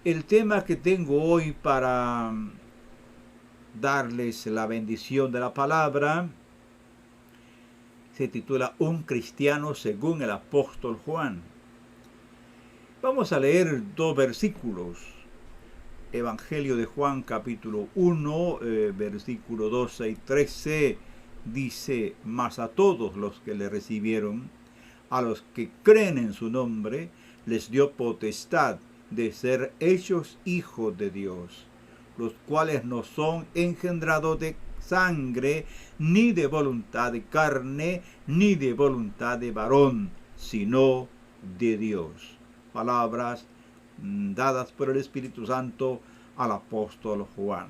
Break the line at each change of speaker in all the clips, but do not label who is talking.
El tema que tengo hoy para darles la bendición de la palabra se titula Un cristiano según el apóstol Juan. Vamos a leer dos versículos. Evangelio de Juan capítulo 1, versículo 12 y 13 dice: mas a todos los que le recibieron, a los que creen en su nombre, les dio potestad de ser hechos hijos de Dios, los cuales no son engendrados de sangre, ni de voluntad de carne, ni de voluntad de varón, sino de Dios. Palabras dadas por el Espíritu Santo al apóstol Juan.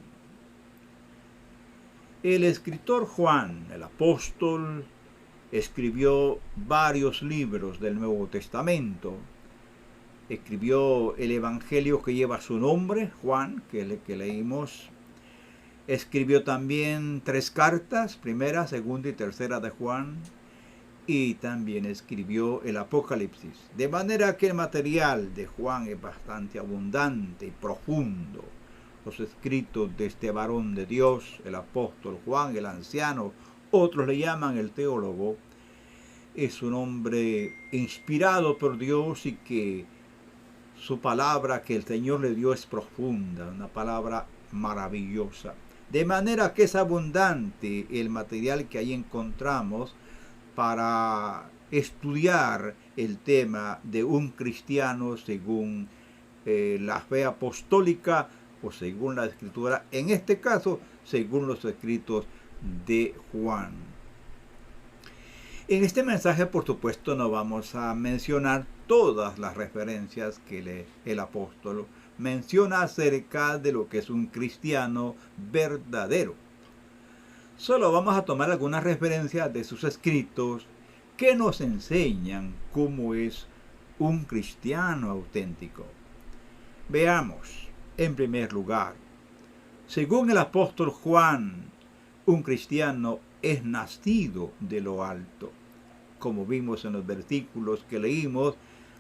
El escritor Juan, el apóstol, escribió varios libros del Nuevo Testamento. Escribió el Evangelio que lleva su nombre, Juan, que es el que leímos. Escribió también 3 cartas, primera, segunda y tercera de Juan. Y también escribió el Apocalipsis. De manera que el material de Juan es bastante abundante y profundo. Los escritos de este varón de Dios, el apóstol Juan, el anciano, otros le llaman el teólogo, es un hombre inspirado por Dios y que su palabra que el Señor le dio es profunda, una palabra maravillosa. De manera que es abundante el material que ahí encontramos para estudiar el tema de un cristiano según la fe apostólica o según la escritura, en este caso según los escritos de Juan. En este mensaje, por supuesto, no vamos a mencionar todas las referencias que el apóstol menciona acerca de lo que es un cristiano verdadero. Solo vamos a tomar algunas referencias de sus escritos que nos enseñan cómo es un cristiano auténtico. Veamos, en primer lugar, según el apóstol Juan, un cristiano es nacido de lo alto. Como vimos en los versículos que leímos,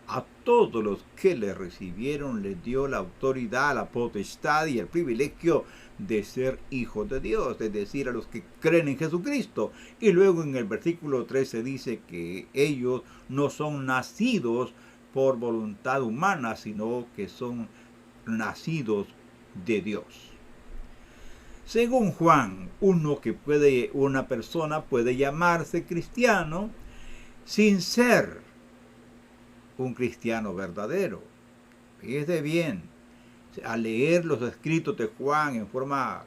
a todos los que le recibieron les dio la autoridad, la potestad y el privilegio de ser hijos de Dios, es decir, a los que creen en Jesucristo. Y luego en el versículo 13 dice que ellos no son nacidos por voluntad humana, sino que son nacidos de Dios. Según Juan, una persona puede llamarse cristiano sin ser un cristiano verdadero. Fíjese bien, al leer los escritos de Juan en forma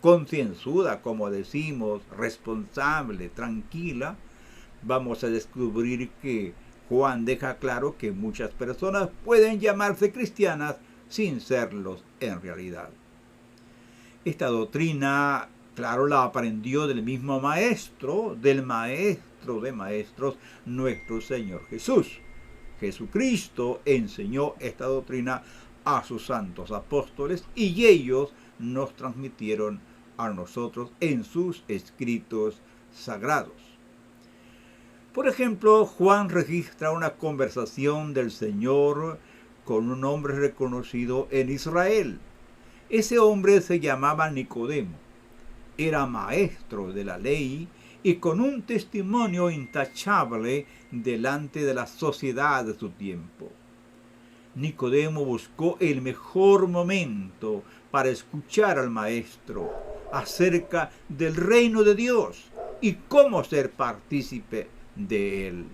concienzuda, como decimos, responsable, tranquila, vamos a descubrir que Juan deja claro que muchas personas pueden llamarse cristianas sin serlos en realidad. Esta doctrina, claro, la aprendió del mismo maestro, del maestro de maestros, nuestro Señor Jesús. Jesucristo enseñó esta doctrina a sus santos apóstoles y ellos nos transmitieron a nosotros en sus escritos sagrados. Por ejemplo, Juan registra una conversación del Señor con un hombre reconocido en Israel. Ese hombre se llamaba Nicodemo, era maestro de la ley y con un testimonio intachable delante de la sociedad de su tiempo. Nicodemo buscó el mejor momento para escuchar al maestro acerca del reino de Dios y cómo ser partícipe de él.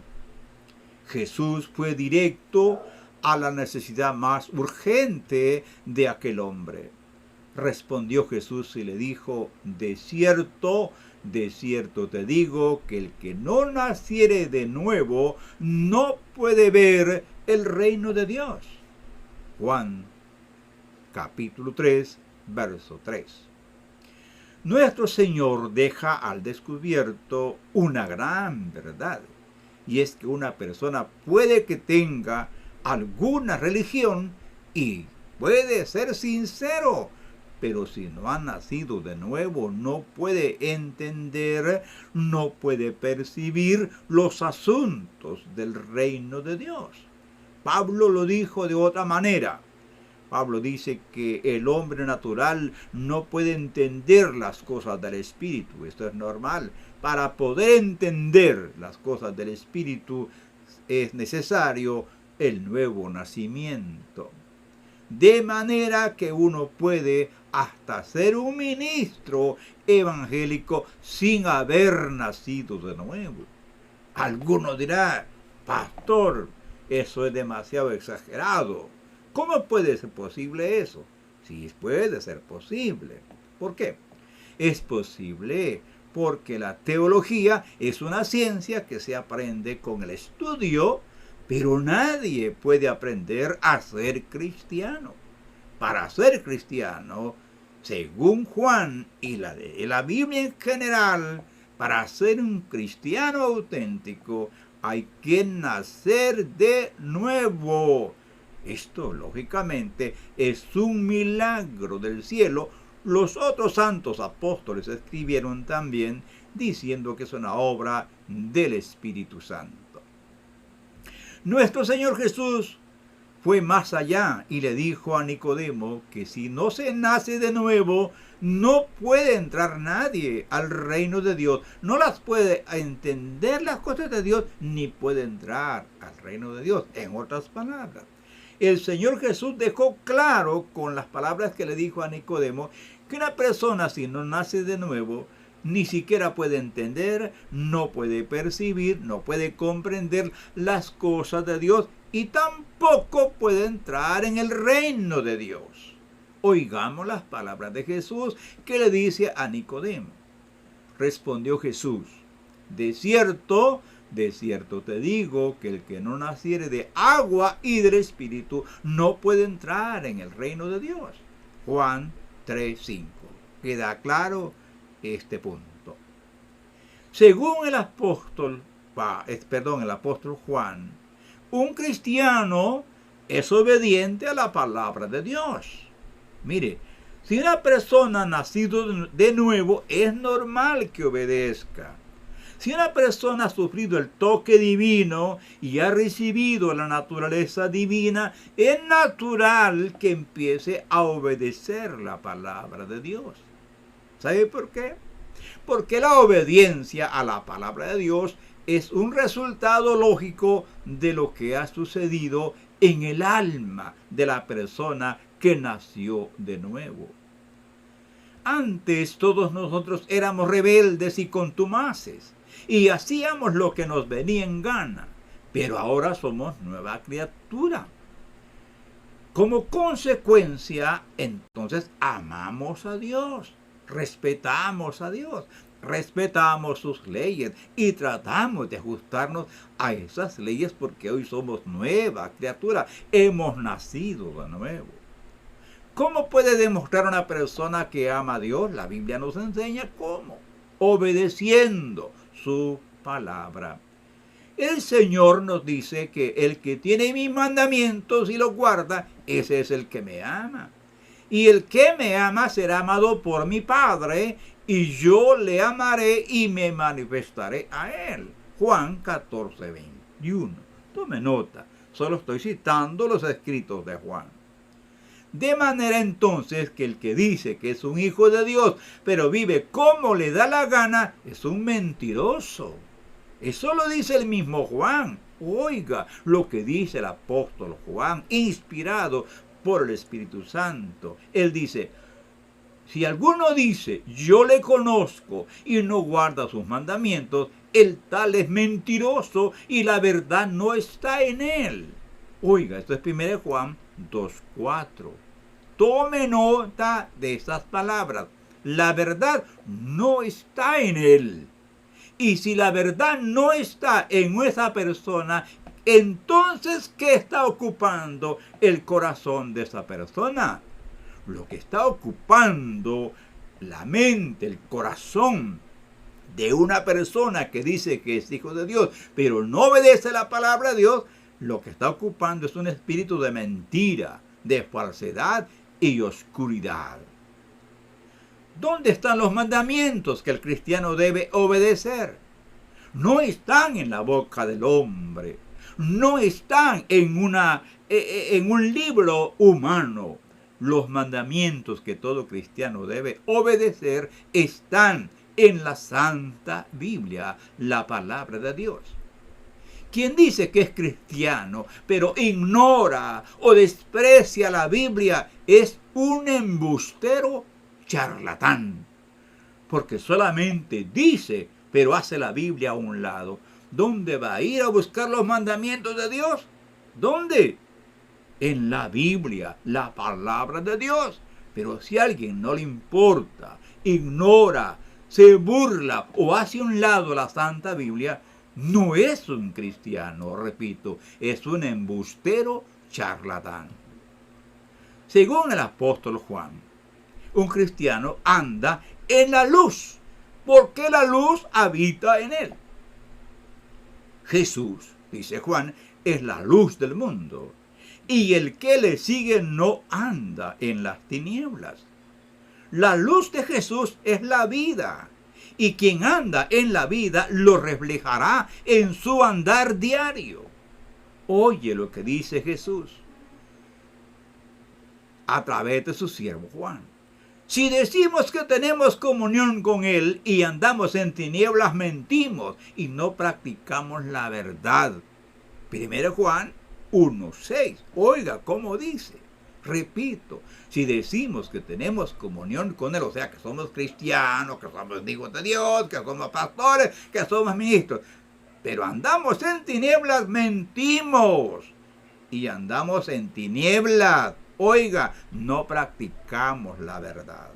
Jesús fue directo a la necesidad más urgente de aquel hombre. Respondió Jesús y le dijo: de cierto te digo que el que no naciere de nuevo no puede ver el reino de Dios. Juan capítulo 3, verso 3. Nuestro Señor deja al descubierto una gran verdad, y es que una persona puede que tenga alguna religión y puede ser sincero, pero si no ha nacido de nuevo, no puede entender, no puede percibir los asuntos del reino de Dios. Pablo lo dijo de otra manera: Pablo dice que el hombre natural no puede entender las cosas del Espíritu. Esto es normal. Para poder entender las cosas del Espíritu es necesario el nuevo nacimiento. De manera que uno puede hasta ser un ministro evangélico sin haber nacido de nuevo. Alguno dirá, pastor, eso es demasiado exagerado. ¿Cómo puede ser posible eso? Sí, puede ser posible. ¿Por qué? Es posible porque la teología es una ciencia que se aprende con el estudio, pero nadie puede aprender a ser cristiano. Para ser cristiano, según Juan y la Biblia en general, para ser un cristiano auténtico hay que nacer de nuevo. Esto, lógicamente, es un milagro del cielo. Los otros santos apóstoles escribieron también diciendo que es una obra del Espíritu Santo. Nuestro Señor Jesús fue más allá y le dijo a Nicodemo que si no se nace de nuevo, no puede entrar nadie al reino de Dios. No las puede entender las cosas de Dios, ni puede entrar al reino de Dios. En otras palabras, el Señor Jesús dejó claro con las palabras que le dijo a Nicodemo que una persona si no nace de nuevo ni siquiera puede entender, no puede percibir, no puede comprender las cosas de Dios y tampoco puede entrar en el reino de Dios. Oigamos las palabras de Jesús que le dice a Nicodemo. Respondió Jesús, de cierto te digo que el que no naciere de agua y del Espíritu no puede entrar en el reino de Dios. Juan 3:5. ¿Queda claro este punto? Según el apóstol Juan, un cristiano es obediente a la palabra de Dios. Mire, si una persona ha nacido de nuevo, es normal que obedezca. Si una persona ha sufrido el toque divino y ha recibido la naturaleza divina, es natural que empiece a obedecer la palabra de Dios. ¿Sabe por qué? Porque la obediencia a la palabra de Dios es un resultado lógico de lo que ha sucedido en el alma de la persona que nació de nuevo. Antes todos nosotros éramos rebeldes y contumaces y hacíamos lo que nos venía en gana, pero ahora somos nueva criatura. Como consecuencia, entonces amamos a Dios, respetamos a Dios, respetamos sus leyes y tratamos de ajustarnos a esas leyes porque hoy somos nueva criatura, hemos nacido de nuevo. ¿Cómo puede demostrar una persona que ama a Dios? La Biblia nos enseña cómo, obedeciendo su palabra. El Señor nos dice que el que tiene mis mandamientos y los guarda, ese es el que me ama. Y el que me ama será amado por mi Padre, y yo le amaré y me manifestaré a él. Juan 14:21. Tome nota, solo estoy citando los escritos de Juan. De manera entonces que el que dice que es un hijo de Dios, pero vive como le da la gana, es un mentiroso. Eso lo dice el mismo Juan. Oiga lo que dice el apóstol Juan, inspirado por el Espíritu Santo. Él dice, si alguno dice, yo le conozco y no guarda sus mandamientos, el tal es mentiroso y la verdad no está en él. Oiga, esto es 1 Juan 2:4. Tome nota de esas palabras. La verdad no está en él. Y si la verdad no está en esa persona, entonces, ¿qué está ocupando el corazón de esa persona? Lo que está ocupando la mente, el corazón de una persona que dice que es hijo de Dios, pero no obedece la palabra de Dios, lo que está ocupando es un espíritu de mentira, de falsedad y oscuridad. ¿Dónde están los mandamientos que el cristiano debe obedecer? No están en la boca del hombre, no están en un libro humano. Los mandamientos que todo cristiano debe obedecer están en la Santa Biblia, la palabra de Dios. Quien dice que es cristiano, pero ignora o desprecia la Biblia, es un embustero charlatán. Porque solamente dice, pero hace la Biblia a un lado. ¿Dónde va a ir a buscar los mandamientos de Dios? ¿Dónde? En la Biblia, la palabra de Dios. Pero si a alguien no le importa, ignora, se burla o hace a un lado la Santa Biblia, no es un cristiano, repito, es un embustero charlatán. Según el apóstol Juan, un cristiano anda en la luz, porque la luz habita en él. Jesús, dice Juan, es la luz del mundo, y el que le sigue no anda en las tinieblas. La luz de Jesús es la vida, y quien anda en la vida lo reflejará en su andar diario. Oye lo que dice Jesús a través de su siervo Juan. Si decimos que tenemos comunión con Él y andamos en tinieblas, mentimos y no practicamos la verdad. 1 Juan 1:6. Oiga cómo dice. Repito, si decimos que tenemos comunión con Él, o sea, que somos cristianos, que somos hijos de Dios, que somos pastores, que somos ministros, pero andamos en tinieblas, mentimos. Y andamos en tinieblas. Oiga, no practicamos la verdad.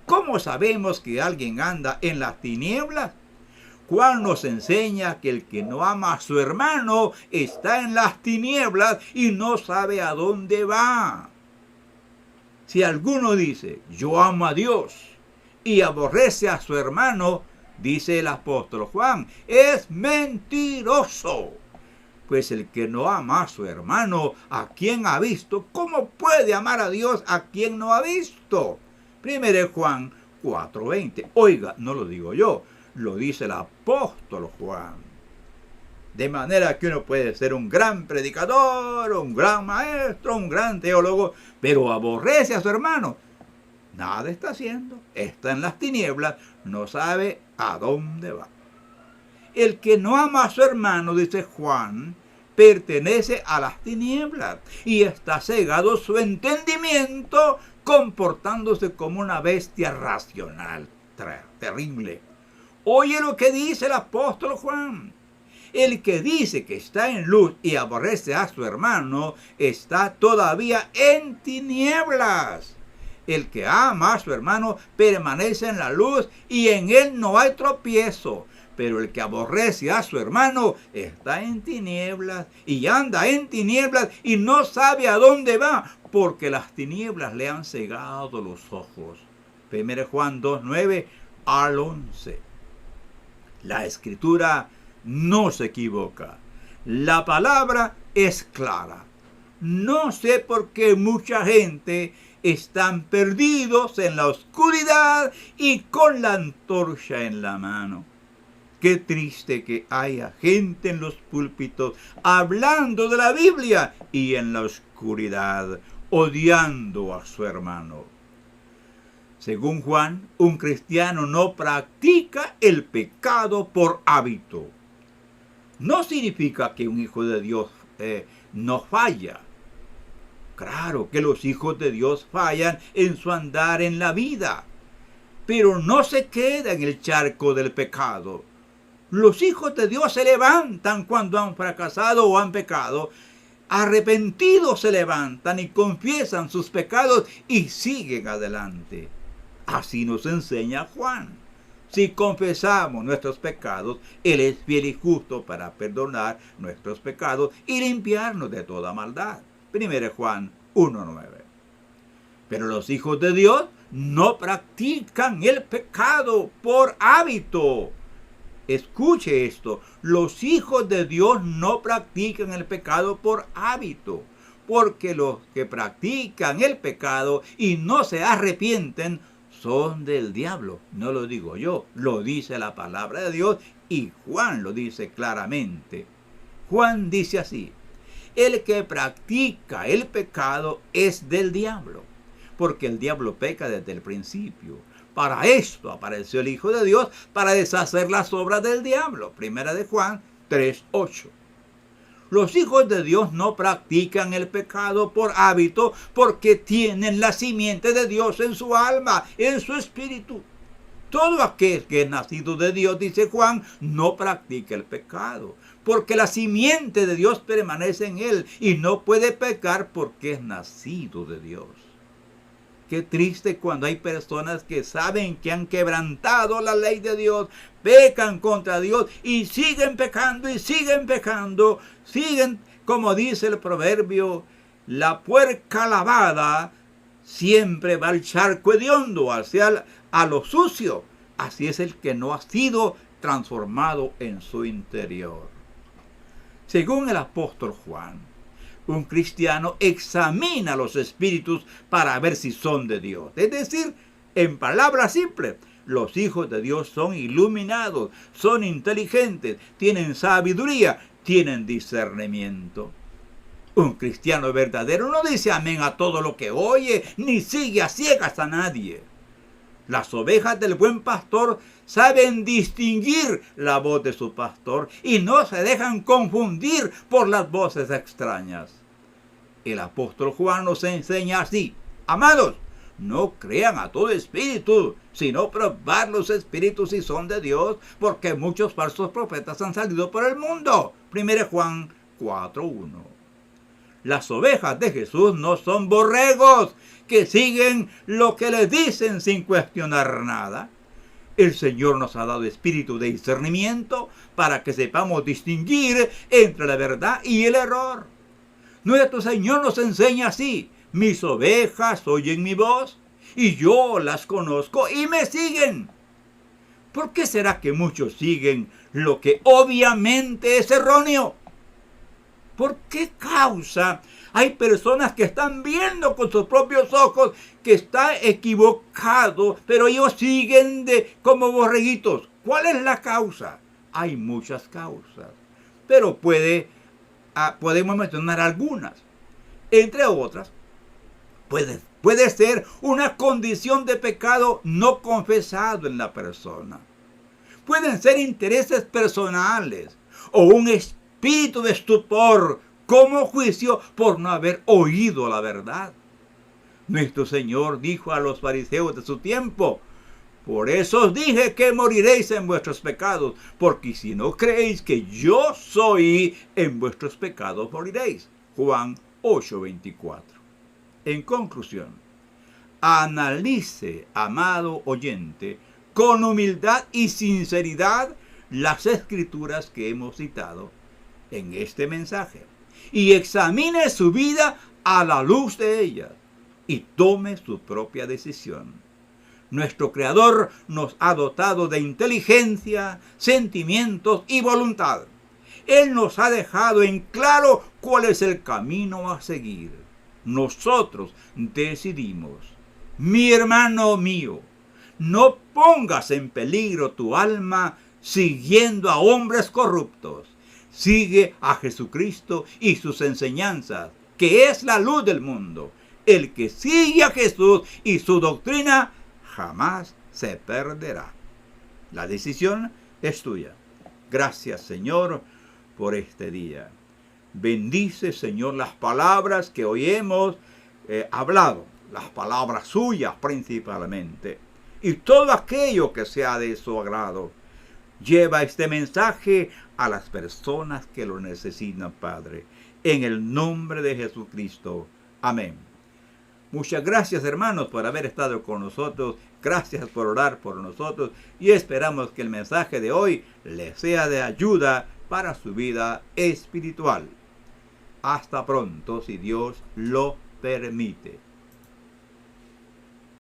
¿Cómo sabemos que alguien anda en las tinieblas? Juan nos enseña que el que no ama a su hermano está en las tinieblas y no sabe a dónde va. Si alguno dice, yo amo a Dios, y aborrece a su hermano, dice el apóstol Juan, es mentiroso. Pues el que no ama a su hermano, ¿a quien ha visto? ¿Cómo puede amar a Dios a quien no ha visto? 1 Juan 4:20. Oiga, no lo digo yo, lo dice el apóstol Juan. De manera que uno puede ser un gran predicador, un gran maestro, un gran teólogo, pero aborrece a su hermano. Nada está haciendo, está en las tinieblas, no sabe a dónde va. El que no ama a su hermano, dice Juan, pertenece a las tinieblas y está cegado su entendimiento, comportándose como una bestia racional. Terrible. Oye lo que dice el apóstol Juan. El que dice que está en luz y aborrece a su hermano, está todavía en tinieblas. El que ama a su hermano permanece en la luz y en él no hay tropiezo. Pero el que aborrece a su hermano está en tinieblas y anda en tinieblas y no sabe a dónde va, porque las tinieblas le han cegado los ojos. 1 Juan 2:9 al 11. La escritura no se equivoca. La palabra es clara. No sé por qué mucha gente están perdidos en la oscuridad y con la antorcha en la mano. Qué triste que haya gente en los púlpitos hablando de la Biblia y en la oscuridad odiando a su hermano. Según Juan, un cristiano no practica el pecado por hábito. No significa que un hijo de Dios no falla. Claro que los hijos de Dios fallan en su andar en la vida, pero no se queda en el charco del pecado. Los hijos de Dios se levantan cuando han fracasado o han pecado. Arrepentidos se levantan y confiesan sus pecados y siguen adelante. Así nos enseña Juan. Si confesamos nuestros pecados, Él es fiel y justo para perdonar nuestros pecados y limpiarnos de toda maldad. 1 Juan 1:9. Pero los hijos de Dios no practican el pecado por hábito. Escuche esto, los hijos de Dios no practican el pecado por hábito, porque los que practican el pecado y no se arrepienten son del diablo. No lo digo yo, lo dice la palabra de Dios y Juan lo dice claramente. Juan dice así: El que practica el pecado es del diablo, porque el diablo peca desde el principio. Para esto apareció el Hijo de Dios, para deshacer las obras del diablo. Primera de Juan 3:8. Los hijos de Dios no practican el pecado por hábito, porque tienen la simiente de Dios en su alma, en su espíritu. Todo aquel que es nacido de Dios, dice Juan, no practica el pecado, porque la simiente de Dios permanece en él y no puede pecar porque es nacido de Dios. Qué triste cuando hay personas que saben que han quebrantado la ley de Dios, pecan contra Dios y siguen pecando y siguen pecando. Siguen, como dice el proverbio, la puerca lavada siempre va al charco hediondo, hacia a lo sucio. Así es el que no ha sido transformado en su interior. Según el apóstol Juan, un cristiano examina los espíritus para ver si son de Dios. Es decir, en palabras simples, los hijos de Dios son iluminados, son inteligentes, tienen sabiduría, tienen discernimiento. Un cristiano verdadero no dice amén a todo lo que oye, ni sigue a ciegas a nadie. Las ovejas del buen pastor saben distinguir la voz de su pastor y no se dejan confundir por las voces extrañas. El apóstol Juan nos enseña así: amados, no crean a todo espíritu, sino probar los espíritus si son de Dios, porque muchos falsos profetas han salido por el mundo. 1 Juan 4:1. Las ovejas de Jesús no son borregos que siguen lo que les dicen sin cuestionar nada. El Señor nos ha dado espíritu de discernimiento para que sepamos distinguir entre la verdad y el error. Nuestro Señor nos enseña así: mis ovejas oyen mi voz y yo las conozco y me siguen. ¿Por qué será que muchos siguen lo que obviamente es erróneo? ¿Por qué causa hay personas que están viendo con sus propios ojos que está equivocado, pero ellos siguen como borreguitos? ¿Cuál es la causa? Hay muchas causas, pero podemos mencionar algunas. Entre otras, puede ser una condición de pecado no confesado en la persona. Pueden ser intereses personales o un espíritu de estupor como juicio por no haber oído la verdad. Nuestro Señor dijo a los fariseos de su tiempo: por eso os dije que moriréis en vuestros pecados, porque si no creéis que yo soy, en vuestros pecados moriréis. Juan 8:24. En conclusión, analice, amado oyente, con humildad y sinceridad las escrituras que hemos citado en este mensaje y examine su vida a la luz de ellas y tome su propia decisión. Nuestro Creador nos ha dotado de inteligencia, sentimientos y voluntad. Él nos ha dejado en claro cuál es el camino a seguir. Nosotros decidimos. Mi hermano mío, no pongas en peligro tu alma siguiendo a hombres corruptos. Sigue a Jesucristo y sus enseñanzas, que es la luz del mundo. El que sigue a Jesús y su doctrina jamás se perderá. La decisión es tuya. Gracias, Señor, por este día. Bendice, Señor, las palabras que hoy hemos hablado, las palabras suyas principalmente, y todo aquello que sea de su agrado. Lleva este mensaje a las personas que lo necesitan, Padre, en el nombre de Jesucristo. Amén. Muchas gracias, hermanos, por haber estado con nosotros. Gracias por orar por nosotros y esperamos que el mensaje de hoy les sea de ayuda para su vida espiritual. Hasta pronto, si Dios lo permite.